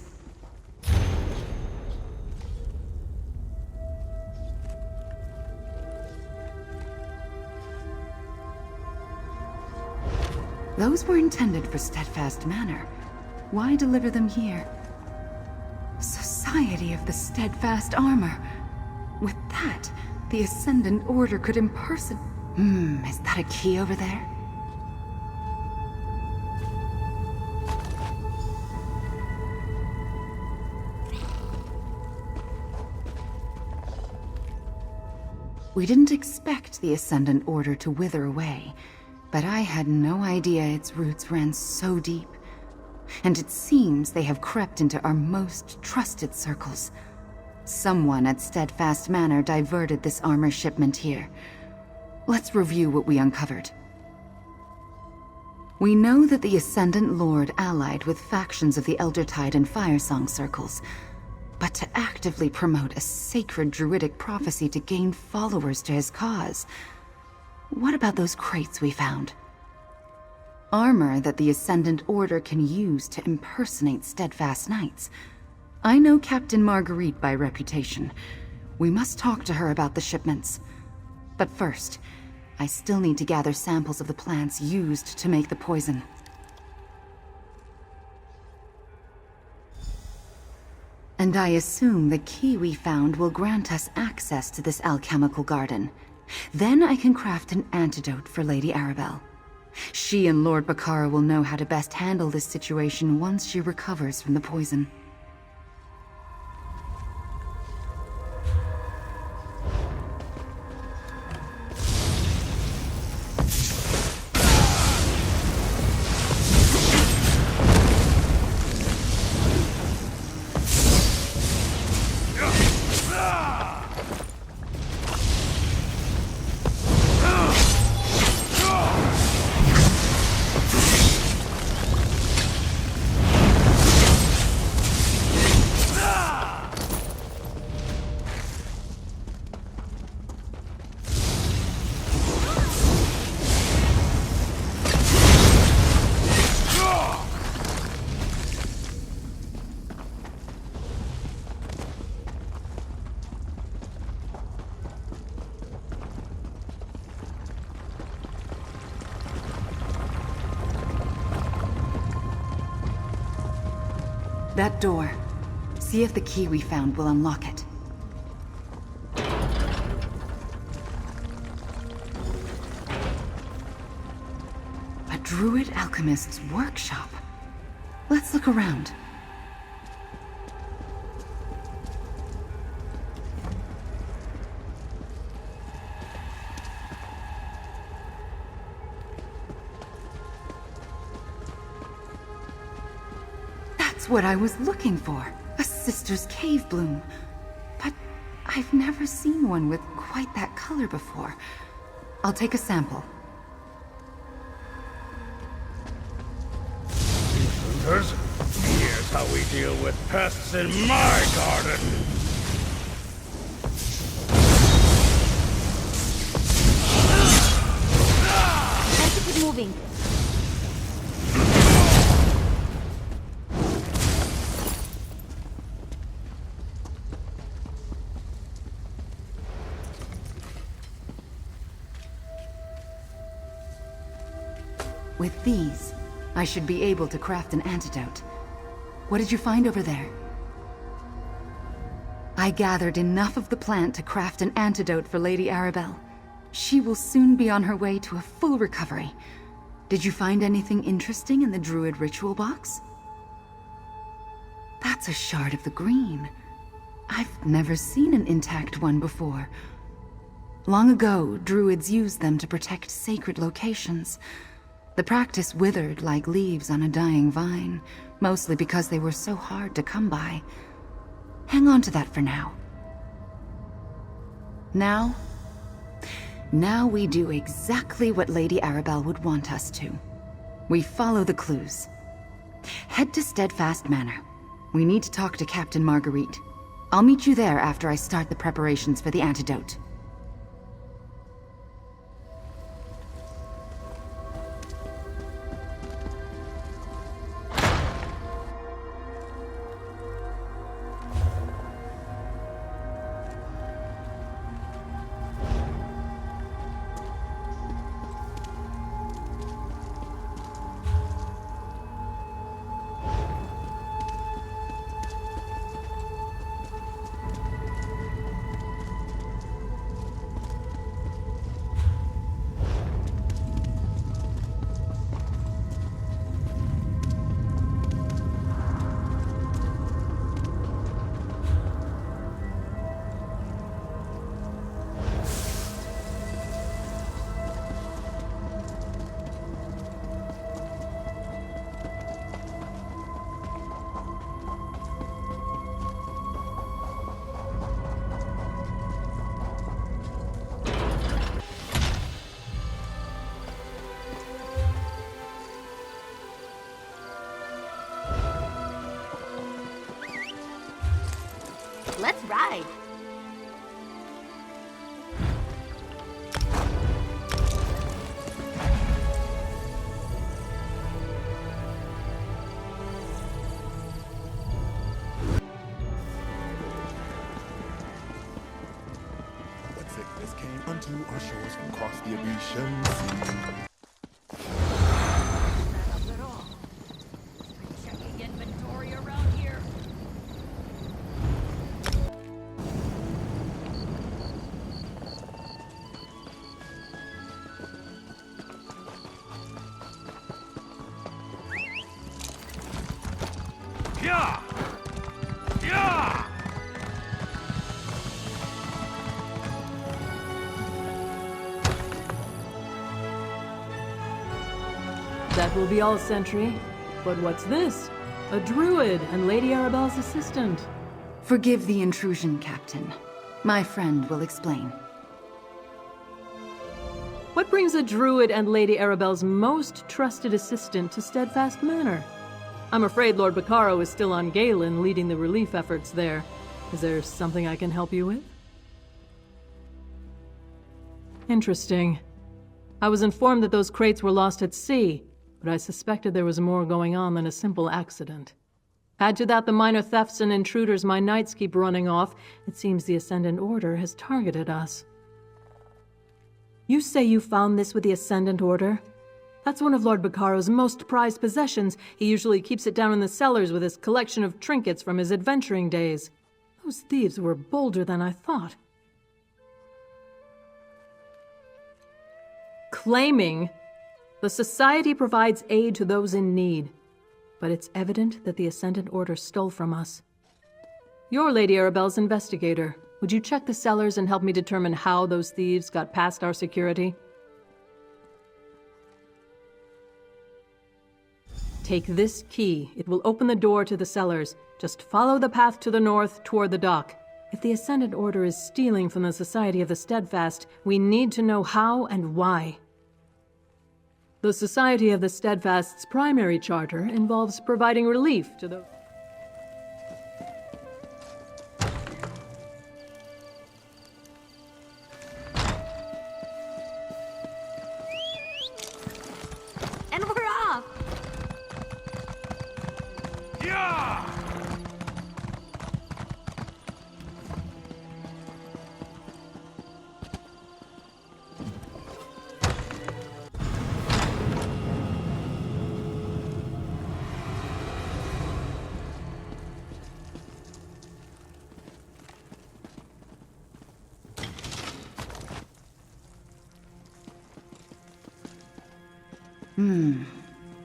Those were intended for Steadfast Manor. Why deliver them here? Society of the Steadfast Armor. With that, the Ascendant Order could is that a key over there? We didn't expect the Ascendant Order to wither away, but I had no idea its roots ran so deep. And it seems they have crept into our most trusted circles. Someone at Steadfast Manor diverted this armor shipment here. Let's review what we uncovered. We know that the Ascendant Lord allied with factions of the Eldertide and Firesong circles, but to actively promote a sacred druidic prophecy to gain followers to his cause. What about those crates we found? Armor that the Ascendant Order can use to impersonate steadfast knights. I know Captain Marguerite by reputation. We must talk to her about the shipments. But first, I still need to gather samples of the plants used to make the poison. And I assume the key we found will grant us access to this alchemical garden. Then I can craft an antidote for Lady Arabelle. She and Lord Bakara will know how to best handle this situation once she recovers from the poison. That door. See if the key we found will unlock it. A druid alchemist's workshop. Let's look around. What I was looking for. A sister's cave bloom. But I've never seen one with quite that color before. I'll take a sample. Intruders, here's how we deal with pests in my garden. Try to keep moving. With these, I should be able to craft an antidote. What did you find over there? I gathered enough of the plant to craft an antidote for Lady Arabelle. She will soon be on her way to a full recovery. Did you find anything interesting in the druid ritual box? That's a shard of the green. I've never seen an intact one before. Long ago, druids used them to protect sacred locations. The practice withered like leaves on a dying vine, mostly because they were so hard to come by. Hang on to that for now. Now we do exactly what Lady Arabelle would want us to. We follow the clues. Head to Steadfast Manor. We need to talk to Captain Marguerite. I'll meet you there after I start the preparations for the antidote. Let's ride. What sickness came unto our shores from across the Abetian sea? Checking inventory around here. Yeah! Yeah! That will be all, Sentry. But what's this? A druid and Lady Arabelle's assistant. Forgive the intrusion, Captain. My friend will explain. What brings a druid and Lady Arabelle's most trusted assistant to Steadfast Manor? I'm afraid Lord Bacaro is still on Galen, leading the relief efforts there. Is there something I can help you with? Interesting. I was informed that those crates were lost at sea, but I suspected there was more going on than a simple accident. Add to that the minor thefts and intruders my knights keep running off, it seems the Ascendant Order has targeted us. You say you found this with the Ascendant Order? That's one of Lord Bacaro's most prized possessions. He usually keeps it down in the cellars with his collection of trinkets from his adventuring days. Those thieves were bolder than I thought. Claiming the Society provides aid to those in need, but it's evident that the Ascendant Order stole from us. You're Lady Arabelle's investigator. Would you check the cellars and help me determine how those thieves got past our security? Take this key. It will open the door to the cellars. Just follow the path to the north toward the dock. If the Ascendant Order is stealing from the Society of the Steadfast, we need to know how and why. The Society of the Steadfast's primary charter involves providing relief to the... And we're off! Yeah!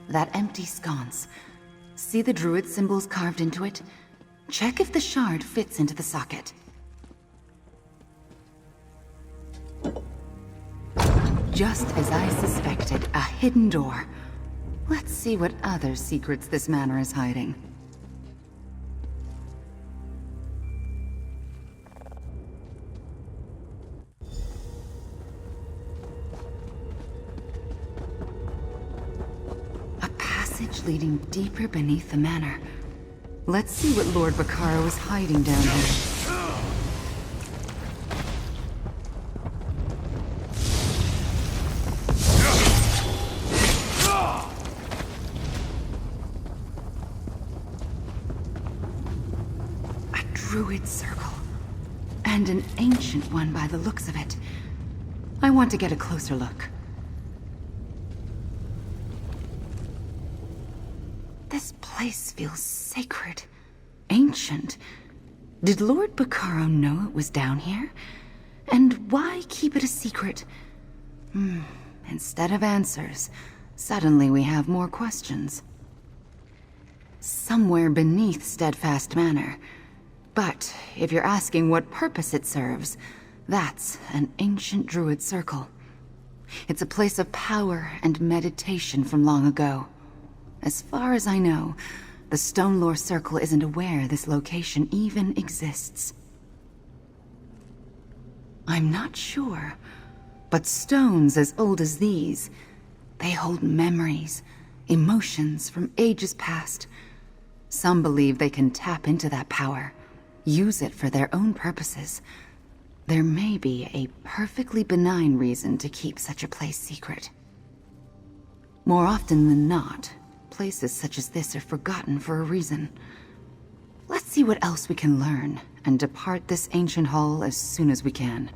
That empty sconce. See the druid symbols carved into it? Check if the shard fits into the socket. Just as I suspected, a hidden door. Let's see what other secrets this manor is hiding. Leading deeper beneath the manor. Let's see what Lord Bacaro is hiding down here. A druid circle. And an ancient one by the looks of it. I want to get a closer look. This place feels sacred, ancient. Did Lord Bacaro know it was down here? And why keep it a secret? Instead of answers, suddenly we have more questions. Somewhere beneath Steadfast Manor. But if you're asking what purpose it serves, that's an ancient druid circle. It's a place of power and meditation from long ago. As far as I know, the Stonelore Circle isn't aware this location even exists. I'm not sure, but stones as old as these, they hold memories, emotions from ages past. Some believe they can tap into that power, use it for their own purposes. There may be a perfectly benign reason to keep such a place secret. More often than not, places such as this are forgotten for a reason. Let's see what else we can learn, and depart this ancient hall as soon as we can.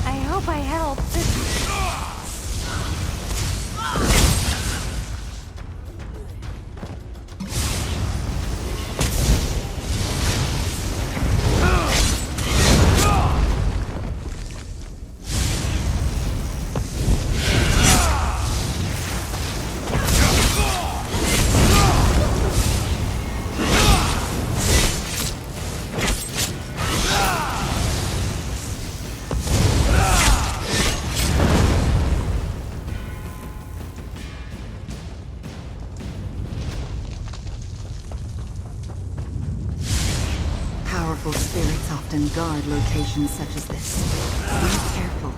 I hope I helped. Powerful spirits often guard locations such as this. Be careful.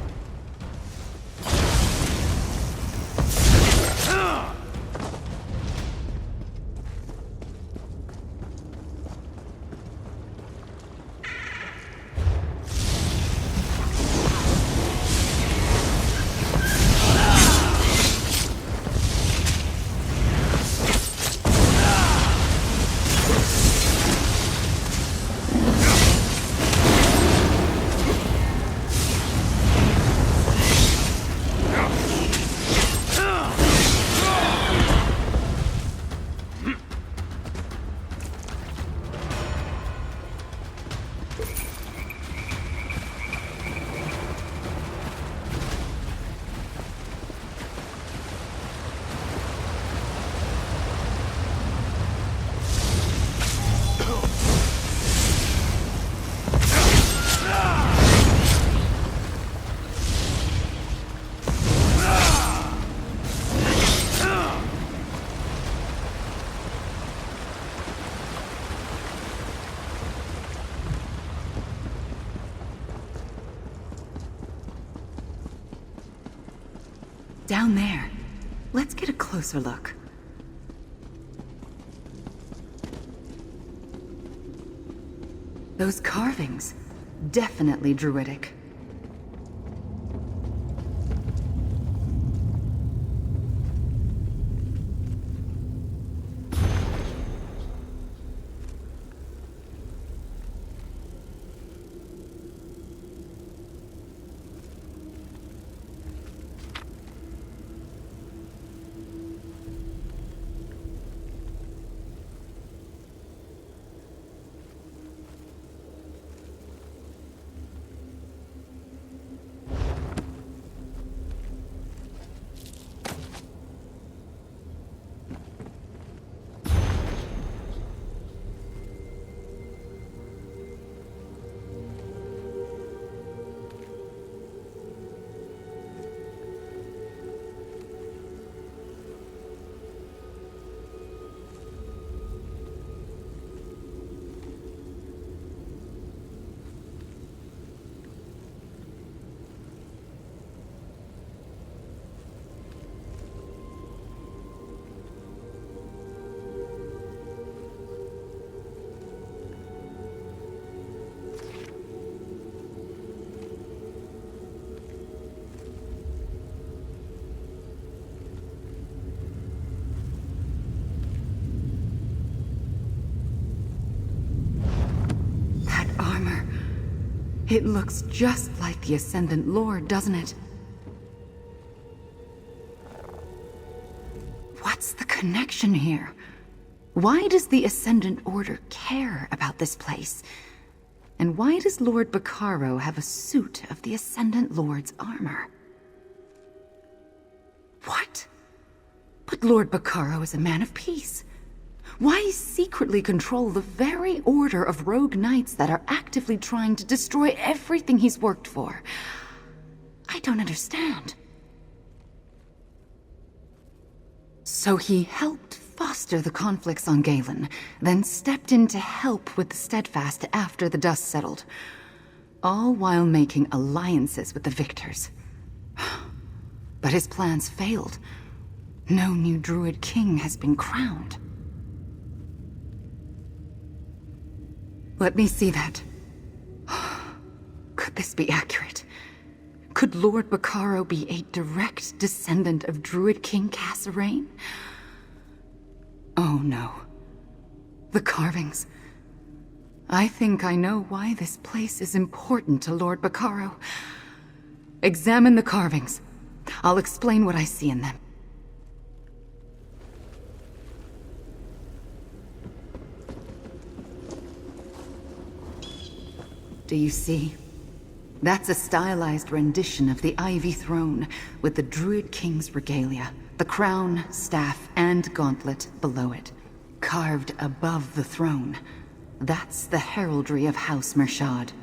Down there. Let's get a closer look. Those carvings. Definitely druidic. It looks just like the Ascendant Lord, doesn't it? What's the connection here? Why does the Ascendant Order care about this place? And why does Lord Bacaro have a suit of the Ascendant Lord's armor? What? But Lord Bacaro is a man of peace. Why secretly control the very order of rogue knights that are actively trying to destroy everything he's worked for? I don't understand. So he helped foster the conflicts on Galen, then stepped in to help with the Steadfast after the dust settled. All while making alliances with the victors. But his plans failed. No new Druid king has been crowned. Let me see that. Could this be accurate? Could Lord Bacaro be a direct descendant of Druid King Kasserine? Oh no. The carvings. I think I know why this place is important to Lord Bacaro. Examine the carvings. I'll explain what I see in them. Do you see? That's a stylized rendition of the Ivy Throne, with the Druid King's regalia, the crown, staff, and gauntlet below it. Carved above the throne. That's the heraldry of House Mershad.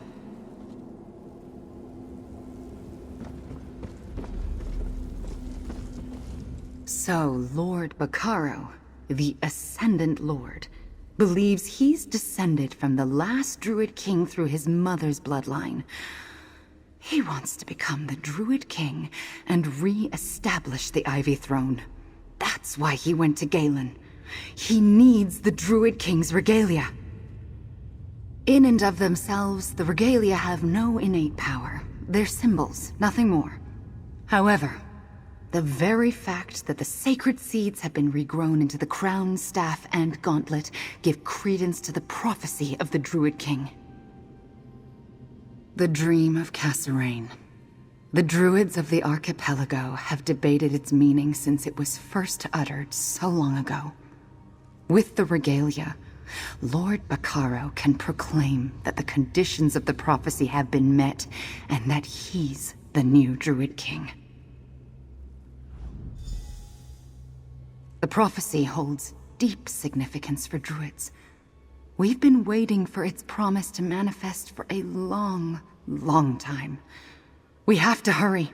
So, Lord Bacaro, the Ascendant Lord, believes he's descended from the last Druid King through his mother's bloodline. He wants to become the Druid King and re-establish the Ivy Throne. That's why he went to Galen. He needs the Druid King's regalia. In and of themselves, the regalia have no innate power. They're symbols, nothing more. However, the very fact that the sacred seeds have been regrown into the crown, staff, and gauntlet give credence to the prophecy of the Druid King. The dream of Kasserine. The Druids of the archipelago have debated its meaning since it was first uttered so long ago. With the regalia, Lord Bacaro can proclaim that the conditions of the prophecy have been met and that he's the new Druid King. The prophecy holds deep significance for Druids. We've been waiting for its promise to manifest for a long, long time. We have to hurry.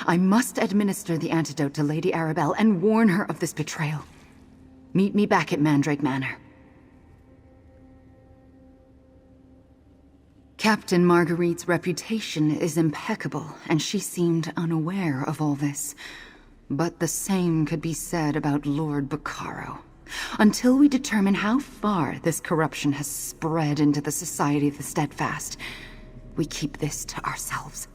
I must administer the antidote to Lady Arabelle and warn her of this betrayal. Meet me back at Mandrake Manor. Captain Marguerite's reputation is impeccable, and she seemed unaware of all this. But the same could be said about Lord Bacaro. Until we determine how far this corruption has spread into the Society of the Steadfast, we keep this to ourselves.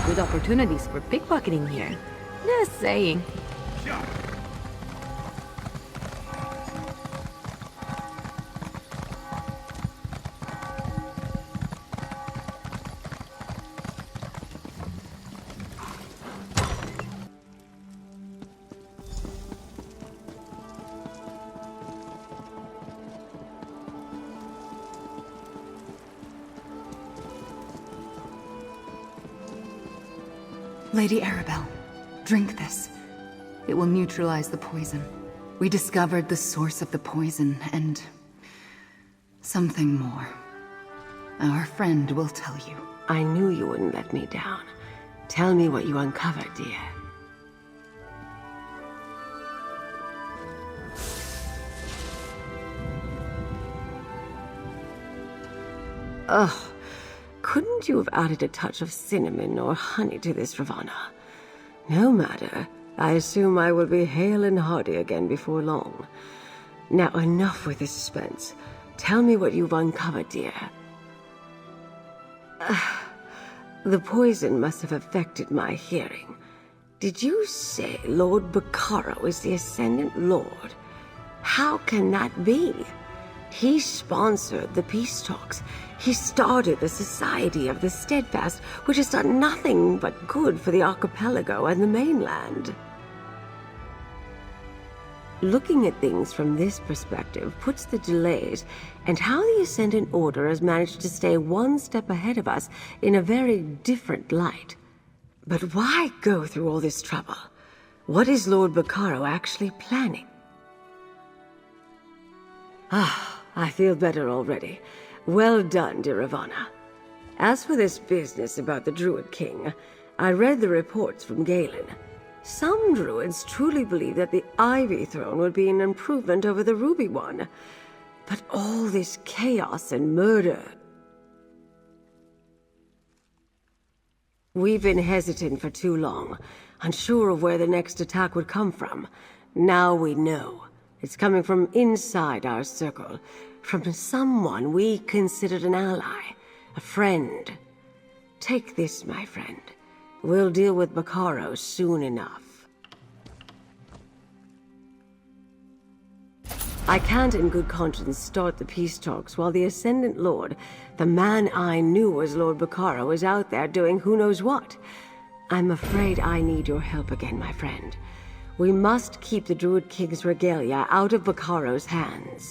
Good opportunities for pickpocketing here. Just saying. Lady Arabelle, drink this. It will neutralize the poison. We discovered the source of the poison, and Something more. Our friend will tell you. I knew you wouldn't let me down. Tell me what you uncovered, dear. Ugh. Couldn't you have added a touch of cinnamon or honey to this, Ravana? No matter. I assume I will be hale and hearty again before long. Now, enough with the suspense. Tell me what you've uncovered, dear. The poison must have affected my hearing. Did you say Lord Bacaro is the Ascendant Lord? How can that be? He sponsored the peace talks. He started the Society of the Steadfast, which has done nothing but good for the archipelago and the mainland. Looking at things from this perspective puts the delays and how the Ascendant Order has managed to stay one step ahead of us in a very different light. But why go through all this trouble? What is Lord Bacaro actually planning? I feel better already. Well done, dear Ravana. As for this business about the Druid King, I read the reports from Galen. Some druids truly believe that the Ivy Throne would be an improvement over the Ruby one. But all this chaos and murder... We've been hesitant for too long, unsure of where the next attack would come from. Now we know. It's coming from inside our circle, from someone we considered an ally, a friend. Take this, my friend. We'll deal with Bacaro soon enough. I can't in good conscience start the peace talks while the Ascendant Lord, the man I knew as Lord Bacaro, is out there doing who knows what. I'm afraid I need your help again, my friend. We must keep the Druid King's regalia out of Bacaro's hands.